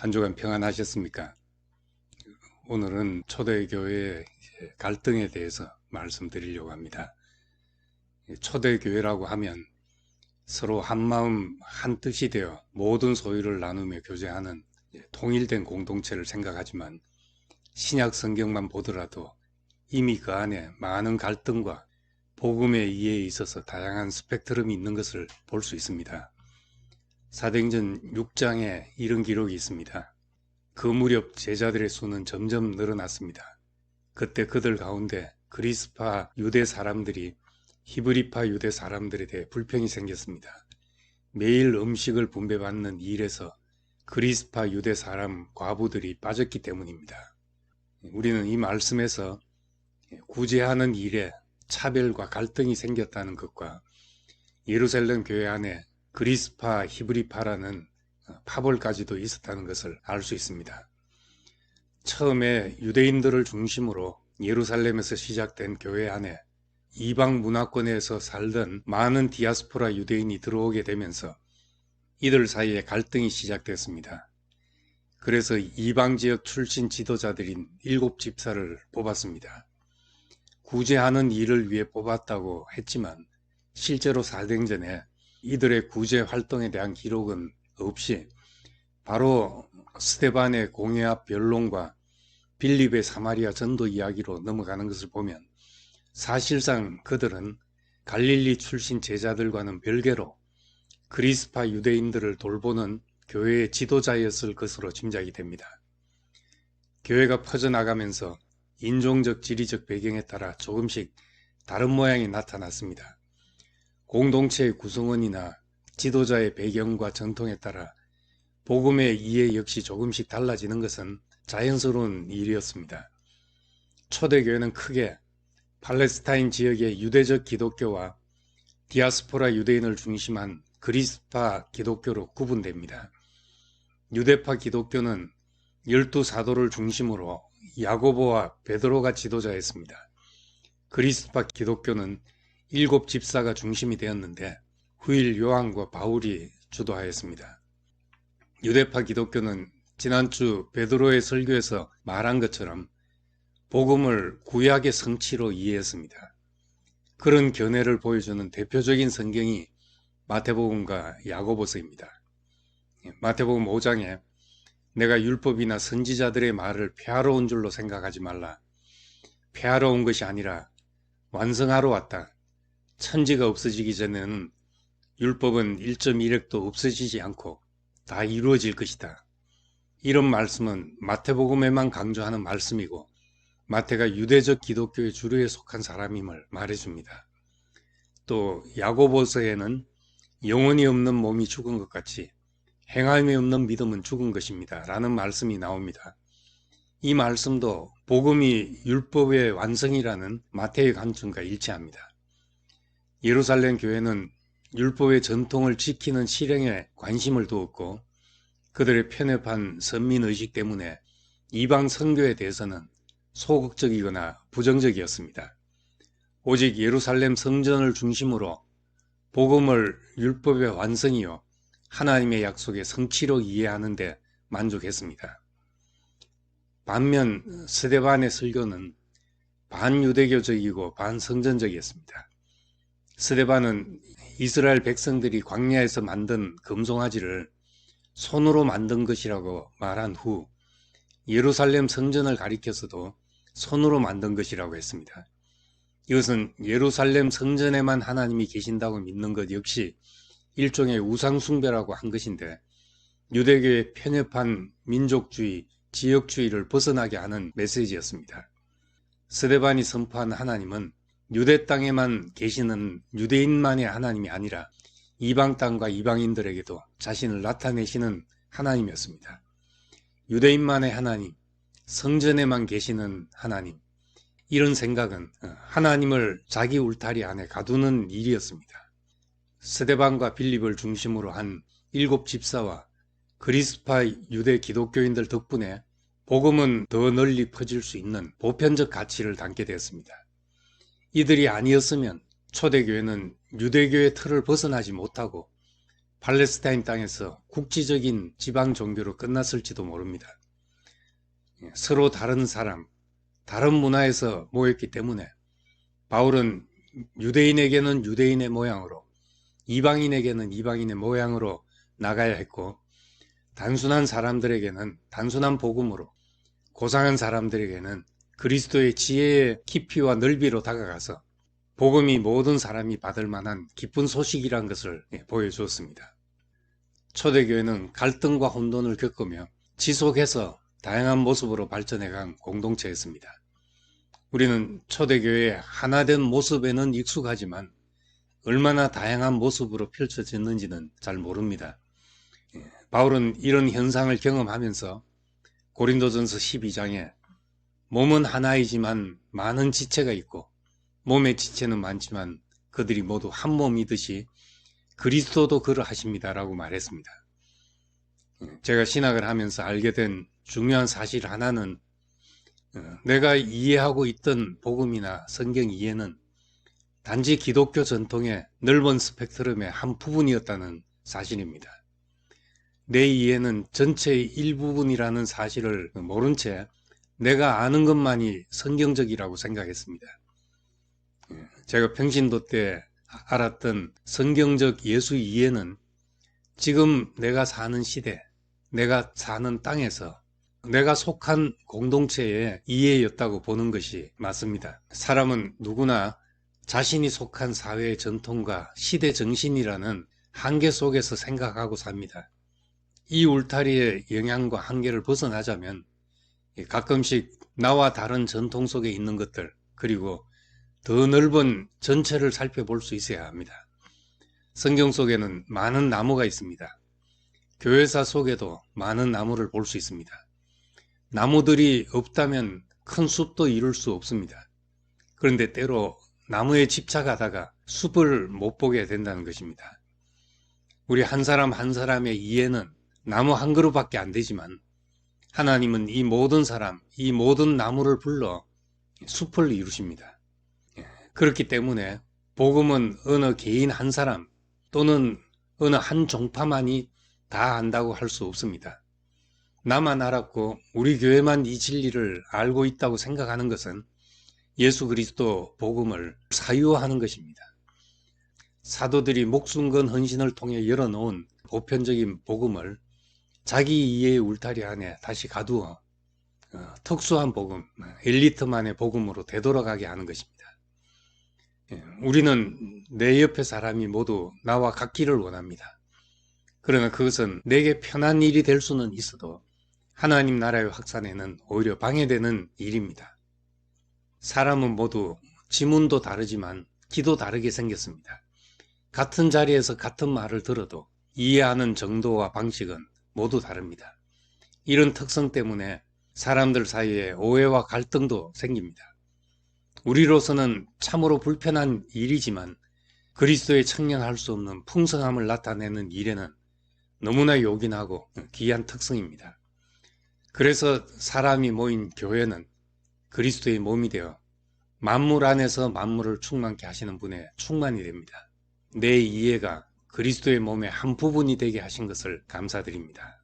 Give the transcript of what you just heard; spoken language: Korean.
한 주간 평안하셨습니까? 오늘은 초대교회의 갈등에 대해서 말씀드리려고 합니다. 초대교회라고 하면 서로 한마음 한뜻이 되어 모든 소유를 나누며 교제하는 통일된 공동체를 생각하지만 신약 성경만 보더라도 이미 그 안에 많은 갈등과 복음의 이해에 있어서 다양한 스펙트럼이 있는 것을 볼 수 있습니다. 사도행전 6장에 이런 기록이 있습니다. 그 무렵 제자들의 수는 점점 늘어났습니다. 그때 그들 가운데 그리스파 유대 사람들이 히브리파 유대 사람들에 대해 불평이 생겼습니다. 매일 음식을 분배받는 일에서 그리스파 유대 사람 과부들이 빠졌기 때문입니다. 우리는 이 말씀에서 구제하는 일에 차별과 갈등이 생겼다는 것과 예루살렘 교회 안에 그리스파 히브리파라는 파벌까지도 있었다는 것을 알 수 있습니다. 처음에 유대인들을 중심으로 예루살렘에서 시작된 교회 안에 이방 문화권에서 살던 많은 디아스포라 유대인이 들어오게 되면서 이들 사이에 갈등이 시작됐습니다. 그래서 이방 지역 출신 지도자들인 7집사를 뽑았습니다. 구제하는 일을 위해 뽑았다고 했지만 실제로 사도행전에 이들의 구제 활동에 대한 기록은 없이 바로 스데반의 공회합 변론과 빌립의 사마리아 전도 이야기로 넘어가는 것을 보면 사실상 그들은 갈릴리 출신 제자들과는 별개로 그리스파 유대인들을 돌보는 교회의 지도자였을 것으로 짐작이 됩니다. 교회가 퍼져나가면서 인종적 지리적 배경에 따라 조금씩 다른 모양이 나타났습니다. 공동체의 구성원이나 지도자의 배경과 전통에 따라 복음의 이해 역시 조금씩 달라지는 것은 자연스러운 일이었습니다. 초대교회는 크게 팔레스타인 지역의 유대적 기독교와 디아스포라 유대인을 중심한 그리스파 기독교로 구분됩니다. 유대파 기독교는 12사도를 중심으로 야고보와 베드로가 지도자였습니다. 그리스파 기독교는 7집사가 중심이 되었는데 후일 요한과 바울이 주도하였습니다. 유대파 기독교는 지난주 베드로의 설교에서 말한 것처럼 복음을 구약의 성취로 이해했습니다. 그런 견해를 보여주는 대표적인 성경이 마태복음과 야고보서입니다. 마태복음 5장에 내가 율법이나 선지자들의 말을 폐하러 온 줄로 생각하지 말라. 폐하러 온 것이 아니라 완성하러 왔다. 천지가 없어지기 전에는 율법은 1.1획도 없어지지 않고 다 이루어질 것이다. 이런 말씀은 마태복음에만 강조하는 말씀이고 마태가 유대적 기독교의 주류에 속한 사람임을 말해줍니다. 또 야고보서에는 영혼이 없는 몸이 죽은 것 같이 행함이 없는 믿음은 죽은 것입니다. 라는 말씀이 나옵니다. 이 말씀도 복음이 율법의 완성이라는 마태의 관점과 일치합니다. 예루살렘 교회는 율법의 전통을 지키는 실행에 관심을 두었고 그들의 편협한 선민의식 때문에 이방 선교에 대해서는 소극적이거나 부정적이었습니다. 오직 예루살렘 성전을 중심으로 복음을 율법의 완성이요 하나님의 약속의 성취로 이해하는 데 만족했습니다. 반면 스데반의 설교는 반유대교적이고 반성전적이었습니다. 스데반은 이스라엘 백성들이 광야에서 만든 금송아지를 손으로 만든 것이라고 말한 후 예루살렘 성전을 가리켜서도 손으로 만든 것이라고 했습니다. 이것은 예루살렘 성전에만 하나님이 계신다고 믿는 것 역시 일종의 우상숭배라고 한 것인데 유대교의 편협한 민족주의, 지역주의를 벗어나게 하는 메시지였습니다. 스데반이 선포한 하나님은 유대 땅에만 계시는 유대인만의 하나님이 아니라 이방 땅과 이방인들에게도 자신을 나타내시는 하나님이었습니다. 유대인만의 하나님, 성전에만 계시는 하나님, 이런 생각은 하나님을 자기 울타리 안에 가두는 일이었습니다. 스데반과 빌립을 중심으로 한 7집사와 그리스파 유대 기독교인들 덕분에 복음은 더 널리 퍼질 수 있는 보편적 가치를 담게 되었습니다. 이들이 아니었으면 초대교회는 유대교의 틀을 벗어나지 못하고 팔레스타인 땅에서 국지적인 지방 종교로 끝났을지도 모릅니다. 서로 다른 사람, 다른 문화에서 모였기 때문에 바울은 유대인에게는 유대인의 모양으로, 이방인에게는 이방인의 모양으로 나가야 했고, 단순한 사람들에게는 단순한 복음으로, 고상한 사람들에게는 그리스도의 지혜의 깊이와 넓이로 다가가서 복음이 모든 사람이 받을 만한 기쁜 소식이란 것을 보여주었습니다. 초대교회는 갈등과 혼돈을 겪으며 지속해서 다양한 모습으로 발전해간 공동체였습니다. 우리는 초대교회의 하나된 모습에는 익숙하지만 얼마나 다양한 모습으로 펼쳐졌는지는 잘 모릅니다. 바울은 이런 현상을 경험하면서 고린도전서 12장에 몸은 하나이지만 많은 지체가 있고 몸의 지체는 많지만 그들이 모두 한 몸이듯이 그리스도도 그러하십니다 라고 말했습니다. 제가 신학을 하면서 알게 된 중요한 사실 하나는 내가 이해하고 있던 복음이나 성경 이해는 단지 기독교 전통의 넓은 스펙트럼의 한 부분이었다는 사실입니다. 내 이해는 전체의 일부분이라는 사실을 모른 채 내가 아는 것만이 성경적이라고 생각했습니다. 제가 평신도 때 알았던 성경적 예수 이해는 지금 내가 사는 시대, 내가 사는 땅에서 내가 속한 공동체의 이해였다고 보는 것이 맞습니다. 사람은 누구나 자신이 속한 사회의 전통과 시대 정신이라는 한계 속에서 생각하고 삽니다. 이 울타리의 영향과 한계를 벗어나자면 가끔씩 나와 다른 전통 속에 있는 것들, 그리고 더 넓은 전체를 살펴볼 수 있어야 합니다. 성경 속에는 많은 나무가 있습니다. 교회사 속에도 많은 나무를 볼 수 있습니다. 나무들이 없다면 큰 숲도 이룰 수 없습니다. 그런데 때로 나무에 집착하다가 숲을 못 보게 된다는 것입니다. 우리 한 사람 한 사람의 이해는 나무 한 그루밖에 안 되지만 하나님은 이 모든 사람, 이 모든 나무를 불러 숲을 이루십니다. 그렇기 때문에 복음은 어느 개인 한 사람 또는 어느 한 종파만이 다 안다고 할 수 없습니다. 나만 알았고 우리 교회만 이 진리를 알고 있다고 생각하는 것은 예수 그리스도 복음을 사유화하는 것입니다. 사도들이 목숨 건 헌신을 통해 열어놓은 보편적인 복음을 자기 이해의 울타리 안에 다시 가두어 특수한 복음, 엘리트만의 복음으로 되돌아가게 하는 것입니다. 우리는 내 옆에 사람이 모두 나와 같기를 원합니다. 그러나 그것은 내게 편한 일이 될 수는 있어도 하나님 나라의 확산에는 오히려 방해되는 일입니다. 사람은 모두 지문도 다르지만 귀도 다르게 생겼습니다. 같은 자리에서 같은 말을 들어도 이해하는 정도와 방식은 모두 다릅니다. 이런 특성 때문에 사람들 사이에 오해와 갈등도 생깁니다. 우리로서는 참으로 불편한 일이지만 그리스도에 청량할 수 없는 풍성함을 나타내는 일에는 너무나 요긴하고 귀한 특성입니다. 그래서 사람이 모인 교회는 그리스도의 몸이 되어 만물 안에서 만물을 충만케 하시는 분의 충만이 됩니다. 내 이해가 그리스도의 몸의 한 부분이 되게 하신 것을 감사드립니다.